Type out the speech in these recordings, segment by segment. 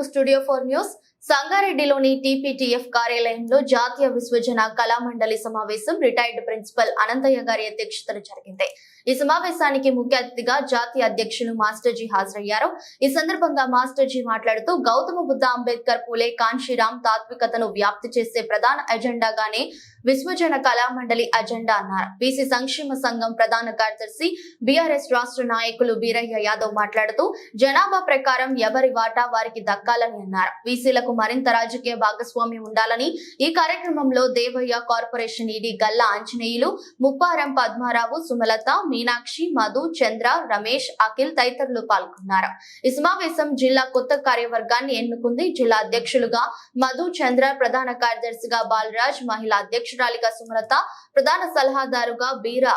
Studio 4 news. సంగారెడ్డిలోని TPTF కార్యాలయంలో జాతీయ విశ్వజన కళామండలి సమావేశం రిటైర్డ్ ప్రిన్సిపల్ అనంతయ్య గారి అధ్యక్షతన జరిగింది. ఈ సమావేశానికి ముఖ్య అతిథిగా జాతీయ అధ్యక్షులు మాస్టర్జీ హాజరయ్యారు. ఈ సందర్భంగా మాస్టర్జీ మాట్లాడుతూ గౌతమ బుద్ధ, అంబేద్కర్, పూలే, కాన్షీరామ్ తాత్వికతను వ్యాప్తి చేసే ప్రధాన ఎజెండాగానే విశ్వజన కళామండలి అజెండా అన్నారు. బీసీ సంక్షేమ సంఘం ప్రధాన కార్యదర్శి బీఆర్ఎస్ రాష్ట్ర నాయకులు బీరయ్య యాదవ్ మాట్లాడుతూ జనాభా ప్రకారం ఎవరి వాటా వారికి దక్కాలని అన్నారు. బీసీలకు మరింత రాజకీయ భాగస్వామ్యం ఉండాలని ఈ కార్యక్రమంలో దేవయ్య, కార్పొరేషన్ ఈడీ గల్లా ఆంజనేయులు, ముప్పారం పద్మారావు, సుమలత, మీనాక్షి, మధు, చంద్ర, రమేష్, అఖిల్ తదితరులు పాల్గొన్నారు. ఈ సమావేశం జిల్లా కొత్త కార్యవర్గాన్ని ఎన్నుకుంది. జిల్లా అధ్యక్షులుగా మధు, చంద్ర, ప్రధాన కార్యదర్శిగా బాలరాజ్, మహిళా అధ్యక్షురాలిగా సుమలత, ప్రధాన సలహాదారుగా బీరా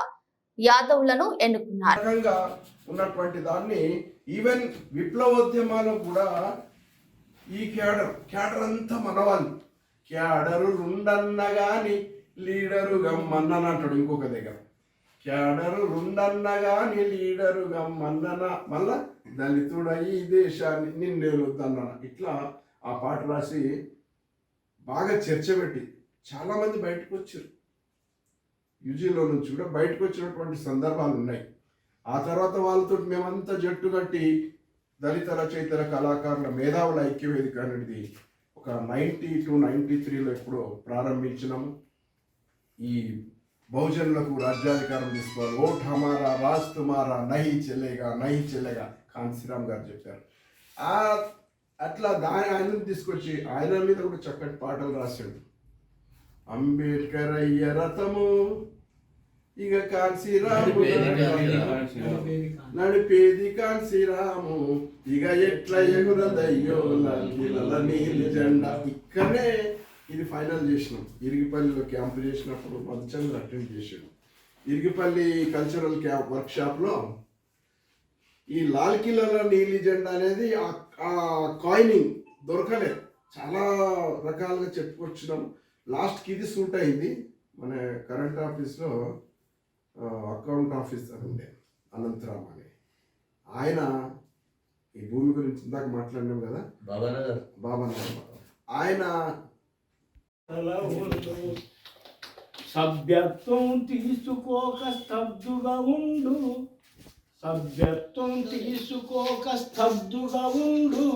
యాదవ్లను ఎన్నుకున్నారు. ఉన్నటువంటి దాన్ని ఈవెన్ విప్లవోద్యమాలు కూడా ఈ క్యాడర్ అంతా మనవాళ్ళు. క్యాడరు రుండన్నగాని లీడరు గమ్మన్న అంటాడు ఇంకొక దగ్గర. క్యాడరు రుండన్నగాని లీడరు గమ్మన్న, మళ్ళా దళితుడ ఈ దేశాన్ని నిన్నేలుద్దన్న. ఇట్లా ఆ పాట రాసి బాగా చర్చ పెట్టి చాలామంది బయటకు వచ్చారు. యూజీలో నుంచి కూడా బయటకు వచ్చినటువంటి సందర్భాలు ఉన్నాయి. ఆ తర్వాత వాళ్ళతో మేమంతా జట్టు కట్టి దళిత రచయితల కళాకారుల మేధావుల ఐక్యవేదిక అనేది ఒక 92-93లో ఎప్పుడో ప్రారంభించినాము. ఈ బహుజనులకు రాజ్యాధికారం తీసుకోవాలి, ఓట్ హమారా రాజ్ తుమారా నహి చెల్లేగా కాన్సీరామ్ గారు చెప్పారు. అట్లా ఆయనను తీసుకొచ్చి ఆయన మీద కూడా చక్కటి పాటలు రాశాడు. అంబేద్కర్ అయ్య రథము ఇక కాన్సీరాము నడిపేది కాన్సీరాము ఇక ఎట్లా ఎగురదయ్యో నీలి జెండా. ఇక్కడే ఇది ఫైనల్ చేసినాం. ఇరిగిపల్లిలో క్యాంపు చేసినప్పుడు మధుచంద్ర అటెండ్ చేసాడు. ఇరిగిపల్లి కల్చరల్ వర్క్షాప్లో ఈ లాల్ కిల్లాలో నీలి జెండా అనేది ఆ కాయినింగ్ దొరకలేదు. చాలా రకాలుగా చెప్పుకొచ్చినాం. లాస్ట్కి ఇది సూట్ అయింది. మన కరెంట్ ఆఫీస్లో అకౌంట్ ఆఫీసర్ ఉండే అనంతరామ్ అని ఆయన ఈ భూమి గురించి ఇందాక మాట్లాడినాం కదా, బాబా ఆయన సభ్యత్వం తీసుకోక స్తబ్దుగా ఉండు, సభ్యత్వం తీసుకోక స్తబ్దుగా ఉండు,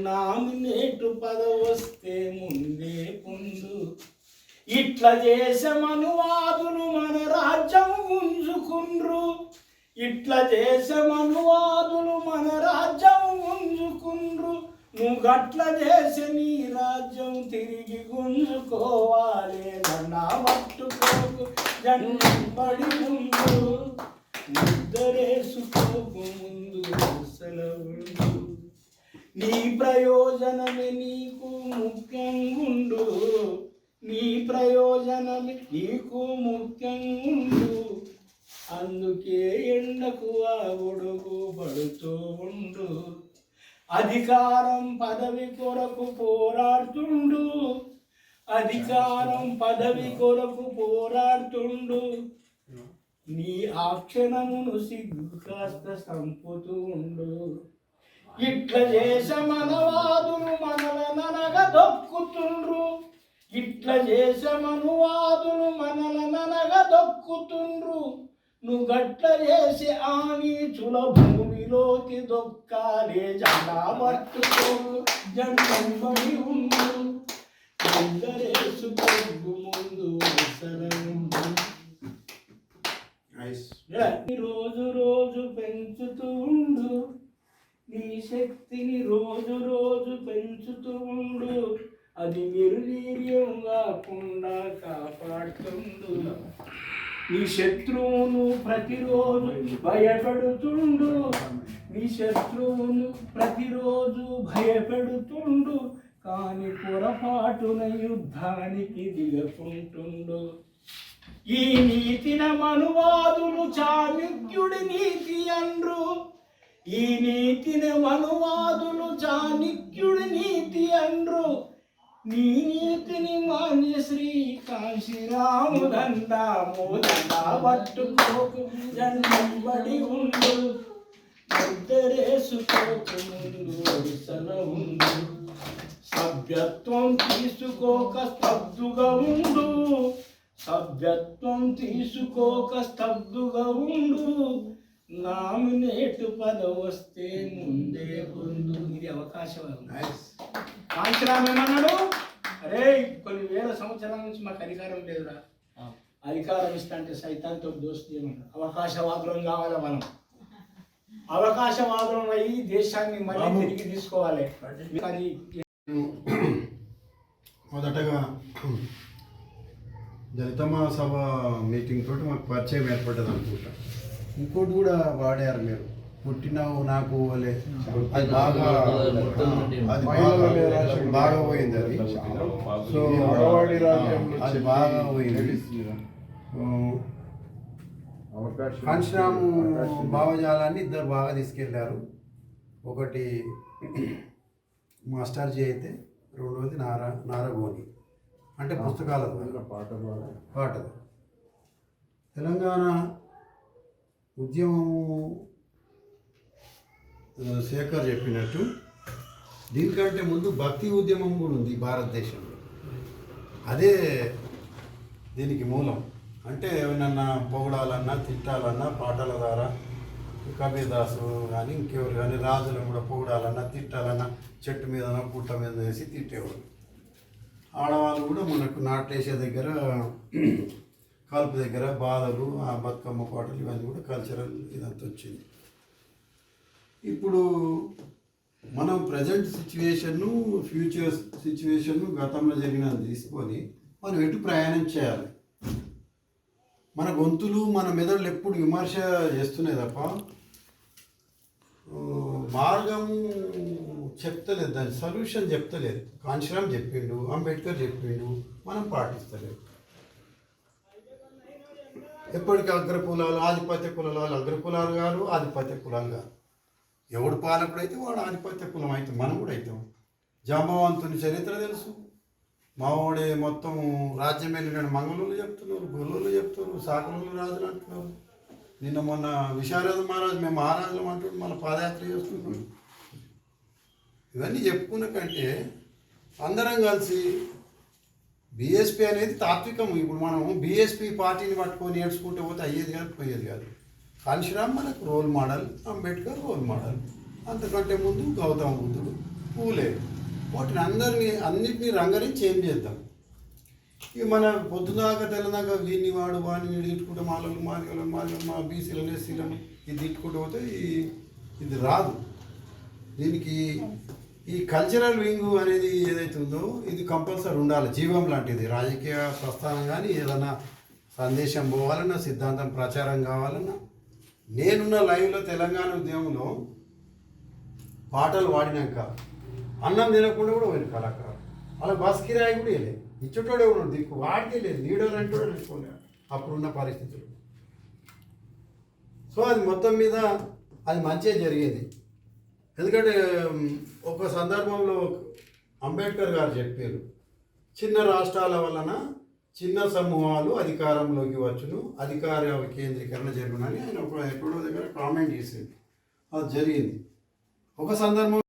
నామినేటు పదవస్తే ముందే పొందు. ఇట్లా చేసే మనువాదులు మన రాజ్యం గుంజుకుండ్రు, ఇట్లా చేసే మనువాదులు మన రాజ్యం గుంజుకుండ్రు. నువ్వు గట్ల చేసి నీ రాజ్యం తిరిగి గుంజుకోవాలి. నా పట్టుకోకు జంబడి ముందు, నిద్రేసుకోకు ముందు సెలవుండు. నీ ప్రయోజనమే నీకు ముఖ్యంగుండు, నీ ప్రయోజనమే నీకు ముఖ్యంగుండు. అందుకే ఎండకు ఆ గొడుగు పడుతూ ఉండు. అధికారం పదవి కొరకు పోరాడుతుండు, అధికారం పదవి కొరకు పోరాడుతుండు. నీ ఆ క్షణమును సిగ్గు కాస్త సంపుతూ ఉండు. ఇట్లా చేసే మనవాదులు మనలననగ దొక్కుతుండ్రు, ఇట్లా చేసే మనువాదులు మనలననగ దొక్కుతుండ్రు. నువ్వు గట్ల చేసి ఆ నీచుల భూమిలోకి దొక్కాలే. జెండా పట్టుకోకు జెండంబడి ఉండు, ఎందరేసుకోకు ముందు సరండు. రోజు రోజు పెంచుతూ ఉండు, నీ శక్తిని రోజు రోజు పెంచుతూ ఉండు. అది నిర్వీర్యం కాకుండా కాపాడుతుండు. నీ శత్రువును ప్రతిరోజు భయపెడుతుండు, నీ శత్రువును ప్రతిరోజు భయపెడుతుండు. కాని పొరపాటున యుద్ధానికి దిగకుంటుండు. ఈ నీతిన మనువాదులు చాణక్యుడి నీతి అండ్రు, ఈ నీతిన మనువాదులు చాణక్యుడి నీతి అండ్రు. నీ నీతిని మాన్య శ్రీ కాశీరాము దండా పట్టుకోకు జన్మబడి ఉండు. ముద్దరేసుకోకముందు ఒడిసల ఉండు, సభ్యత్వం తీసుకోక స్తబ్దుగా ఉండు, సభ్యత్వం తీసుకోక స్తబ్దుగా ఉండు, నామినేట్ పదవి వస్తే ముందే పొందు. ఇది అవకాశం. కాంచరామ్ ఏమన్నాడు? అరే కొన్ని వేల సంవత్సరాల నుంచి మాకు అధికారం లేదురా, అధికారం ఇస్తా అంటే సైతాన్తో దోస్తీ ఏమన్నాడు? అవకాశవాదులం కావాలి మనం, అవకాశవాదులం అయ్యి దేశాన్ని మళ్ళీ తిరిగి తీసుకోవాలి. అది మొదటగా దళిత మహాసభ మీటింగ్ తోటి మాకు పరిచయం ఏర్పడ్డది అనుకుంటా. ఇంకోటి కూడా వాడారు మీరు, పుట్టినావు నాకు ఓలే, అది బాగా బాగా పోయింది. అది సో అది బాగా పోయింది. కాంచరాము భావజాలాన్ని ఇద్దరు బాగా తీసుకెళ్ళారు. ఒకటి మాస్టర్జీ అయితే, రెండవది నారగోని, అంటే పుస్తకాల పాటలు. తెలంగాణ ఉద్యమం శేఖర్ చెప్పినట్టు దీనికంటే ముందు భక్తి ఉద్యమం కూడా ఉంది భారతదేశంలో. అదే దీనికి మూలం. అంటే ఎవరినన్నా పొగడాలన్నా తిట్టాలన్నా పాటల ద్వారా, కబీర్దాసు కానీ ఇంకెవరు కానీ రాజులను కూడా పొగడాలన్నా తిట్టాలన్నా చెట్టు మీదనో పుట్ట మీద వేసి తిట్టేవారు. ఆడవాళ్ళు కూడా మనకు నాట్లేసే దగ్గర, కలుపు దగ్గర బాధలు, ఆ బతుకమ్మ పాటలు ఇవన్నీ కూడా కల్చరల్ ఇదంతా వచ్చింది. ఇప్పుడు మనం ప్రజెంట్ సిచ్యువేషన్ను, ఫ్యూచర్ సిచ్యువేషన్ను, గతంలో జరిగినది తీసుకొని మనం ఎటు ప్రయాణం చేయాలి. మన గొంతులు, మన మెదడులు ఎప్పుడు విమర్శ చేస్తున్నాయి తప్ప మార్గము చెప్తలేదు, దాని సొల్యూషన్ చెప్తలేదు. కాంచరామ్ చెప్పిండు, అంబేద్కర్ చెప్పిండు, మనం పాటిస్తలేదు. ఎప్పటికీ అగ్రకులాలు, ఆధిపత్య కులాలు అగ్రకులాలు గారు, ఆధిపత్య కులాలు గారు. ఎవడు పాలకుడైతే వాడు ఆధిపత్య కులం అయితే మనం కూడా అవుతాం. జాంబవంతుని చరిత్ర తెలుసు. మావాడే మొత్తం రాజ్యం వెళ్ళినాడు. మంగళూరు చెప్తున్నారు, గొల్లూరు చెప్తున్నారు, సాకలూరు రాజులు అంటున్నారు. నిన్న మొన్న విశారద మహారాజు మేము మహారాజులు అంటున్నాడు, మన పాదయాత్ర చేస్తున్నాం. ఇవన్నీ చెప్పుకున్న కంటే అందరం కలిసి బీఎస్పీ అనేది తాత్వికం. ఇప్పుడు మనం బీఎస్పీ పార్టీని పట్టుకొని ఏడ్చుకుంటూ పోతే అయ్యేది కాదు, పోయేది కాదు. కాంచరామ్ మనకు role model, Ambedkar role model, అంతకంటే ముందు గౌతమ బుద్ధుడు, పూలే. వాటిని అన్నిటినీ రంగరించి ఏం చేద్దాం. ఇక మన పొద్దుదాకా తెల్లదాకా వీడిని వాడు వాడిని వీడు తిట్టుకుంటే మాలలు మా బీసీలను ఎస్సీలను ఇది తిట్టుకుంటూ పోతే ఇది రాదు. దీనికి ఈ కల్చరల్ వింగ్ అనేది ఏదైతే ఉందో ఇది కంపల్సరీ ఉండాలి. జీవం లాంటిది. రాజకీయ ప్రస్థానం కానీ ఏదైనా సందేశం పోవాలన్నా, సిద్ధాంతం ప్రచారం కావాలన్నా. నేనున్న లైవ్లో తెలంగాణ ఉద్యమంలో పాటలు పాడినాక అన్నం తినకుండా కూడా పోయిన కళాకారు. అలా బస్ కిరాయి కూడా వెళ్ళలేదు. ఇచ్చేటోడే ఉన్నాడు, దిక్కు వాడికే లేదు, లీడర్ అంటే లేకపోలే అప్పుడున్న పరిస్థితులు. సో అది మొత్తం మీద అది మంచిగా జరిగేది. ఎందుకంటే ఒక సందర్భంలో అంబేద్కర్ గారు చెప్పారు, చిన్న రాష్ట్రాల వలన చిన్న సమూహాలు అధికారంలోకి వచ్చును, అధికార కేంద్రీకరణ జరుగునని ఆయన ఎక్కడో దగ్గర కామెంట్ చేసింది. అది జరిగింది. ఒక సందర్భం